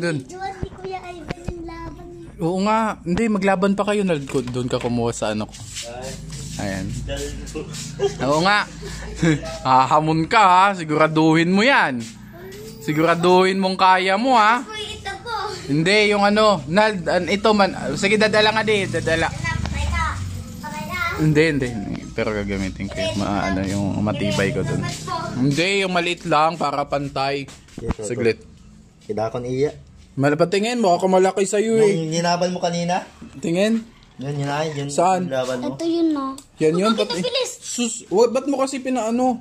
dun. Diwan ni Kuya Ivan yung laban. Oo nga. Hindi, maglaban pa kayo. Doon ka kumuha sa ano ko. Ayan. Oo nga. Hahamon ka ha. Siguraduhin mo yan. Siguraduhin mong kaya mo ha. Kuya, ito ko. Hindi, yung ano. Ito man. Sige, dadala nga di. Dadala. Patay ka. Patay ka. Hindi. Pero gagamitin ko yung yung matibay ko dun. Hindi, yung maliit lang para pantay. Saglit. Kidakon iya. Patingin mo, ako malaki sa'yo eh. Yung ninaban mo kanina? Tingin. Yun, yun. Saan? Laban mo. Ito yun no. Yan yun. Bakit bilis? Ba't mo kasi pinaano?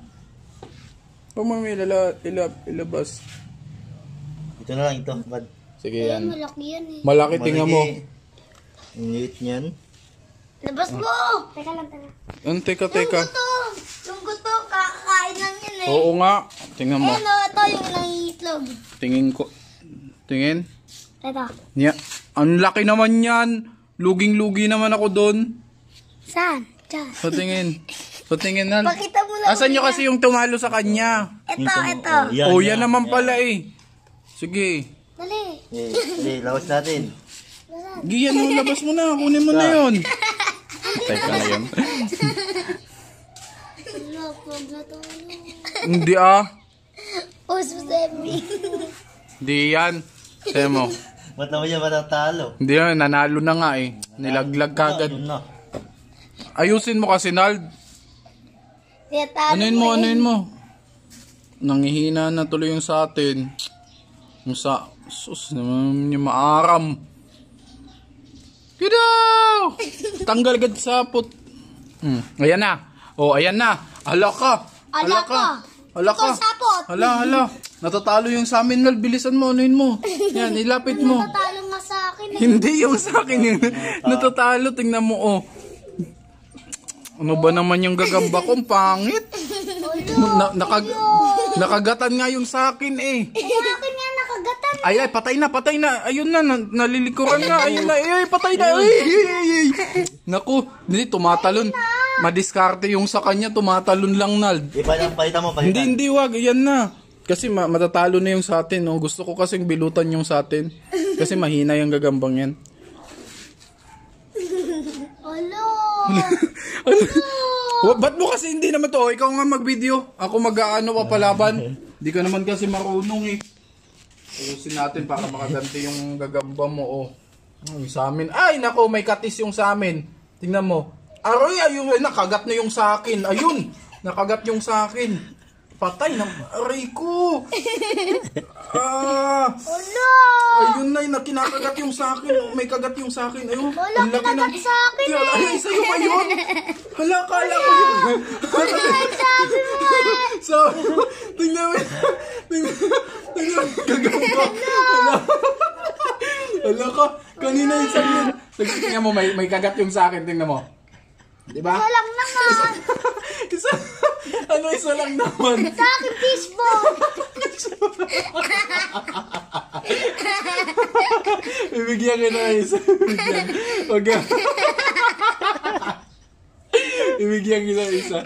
Huwag mo may ilabas. Ito na lang ito. Bad. Sige Ayan, yan. malaki yan eh. Malaki, tingnan mo. Ang liit niyan. Labas mo! Teka lang, teka. Teka. Yung guto, kakain lang yan eh. Oo nga. Tingnan mo. Ano, ito yung nangihitlog. Tingin ko. Tingin. Ito. Yeah. Ang laki naman yan. Luging-lugi naman ako doon. Saan? Diyan. Patingin na. Pakita mo lang. Asan nyo kasi yung tumalo sa kanya? Ito. Yan naman pala eh. Sige. Dali. Sige, lawas natin. Giyan mo, labas mo na. Kunin mo na yun. Teka na yun. Huwag na to. Hindi ah. Puso Semi. Hindi yan. Sabi mo. Ba't naman yan matatalo? Hindi yan. Nanalo na nga eh. Nilaglag kagad. Yun na. Ayusin mo kasi, Nald. Anuin mo. Nangihina na tuloy yung sa atin. Yung sa... Sus naman yung maaram. Kidaw! Tanggal agad sapot. Ayan na. Ayan na. Hala ka. Ito, sapot. Hala. Natatalo yung sa amin, Nald. Bilisan mo. Anuin mo. Yan, ilapit mo. Natatalo nga sa akin eh. Hindi yung sa akin. Yung natatalo. Tingnan mo, Ano ba naman yung gagamba kong pangit? Nakagatan nga yung sa akin eh. Sa akin nga nakagatan. Ay, patay na. Ayun na, nalilikuran na. Ayun na, patay na. Ay. Naku, hindi, tumatalon. Madiskarte yung sa kanya, tumatalon lang, Nald. Palitan mo. Hindi, wag. Yan na. Kasi matatalo na yung sa atin. No? Gusto ko kasing bilutan yung sa atin. Kasi mahina yung gagambang yan. Ba't mo kasi hindi naman to? Ikaw nga mag-video. Ako mag-aano papalaban. Hindi ka naman kasi marunong eh. Ayusin natin para makaganti yung gagamba mo. Yung sa amin. Ay, nako, may katis yung sa amin. Tingnan mo. Ayun, nakagat na yung sa akin. Ayun, nakagat yung sa akin. Patay na. Aray ko. Ayun na, kinakagat yung sa akin. May kagat yung sa akin. Ayun. Walang kinagat sa akin eh. Ay, sa'yo ba yun? Hala, kala ko yun. Sabi mo So, tingnan mo. Gagamba. Hala ka. Kanina yung sa akin. Tingnan mo, may kagat yung sa akin. Tingnan mo. Diba? Walang naman. Isa lang naman. Sa akin, fishball. Bibigyan ka na isa. Okay. Bibigyan ka na isa.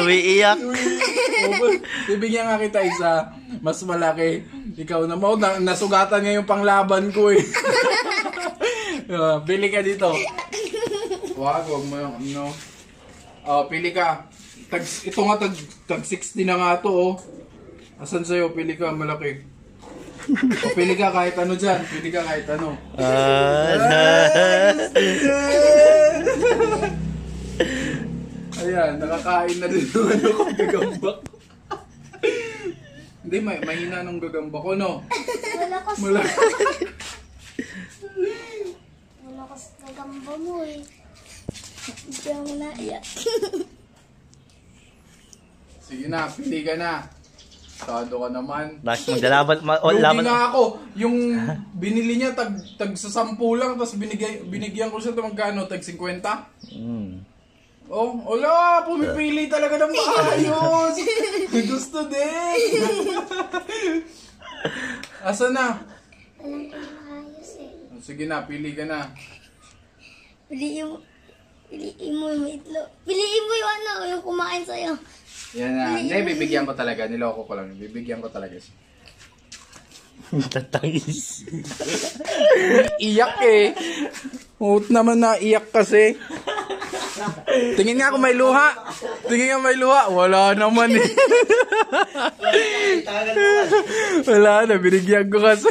Tumiiyak. Bibigyan nga kita isa. Mas malaki. Ikaw na mo. Nasugatan nga yung panglaban ko eh. Pili ka dito. Wag mo yung ano. Pili ka. Ito nga tag 60 na nga to Asan sa'yo? Pili ka, malaki. Pili ka kahit ano dyan. Pili ka kahit ano. Ayan, nakakain na din yung ano kong gagamba ko. Hindi, mahina nung gagamba ko, no? Malakas gagamba mo eh. Hindi ako naiyak. Sige na, pili ka na. Sado ka naman. Bakit maglalaban? Lugi nga ako. Yung binili niya, tag sa 10 lang, tapos binigyan ko siya ito magkano? Tag 50? Wala! Pumipili talaga ng maayos! Gusto din! Asa na? Alam ko na maayos eh. Sige na, pili ka na. Piliin mo yung itlog. Piliin mo yung ano, yung kumain sa'yo. Yan na. Hindi, bibigyan ko talaga. Niloko ko lang. Bibigyan ko talaga siya. Tatangis. Iyak eh. Huwag naman na iyak kasi. Tingin nga kung may luha. Tingin nga may luha. Wala naman eh. Wala na, binigyan ko kasi.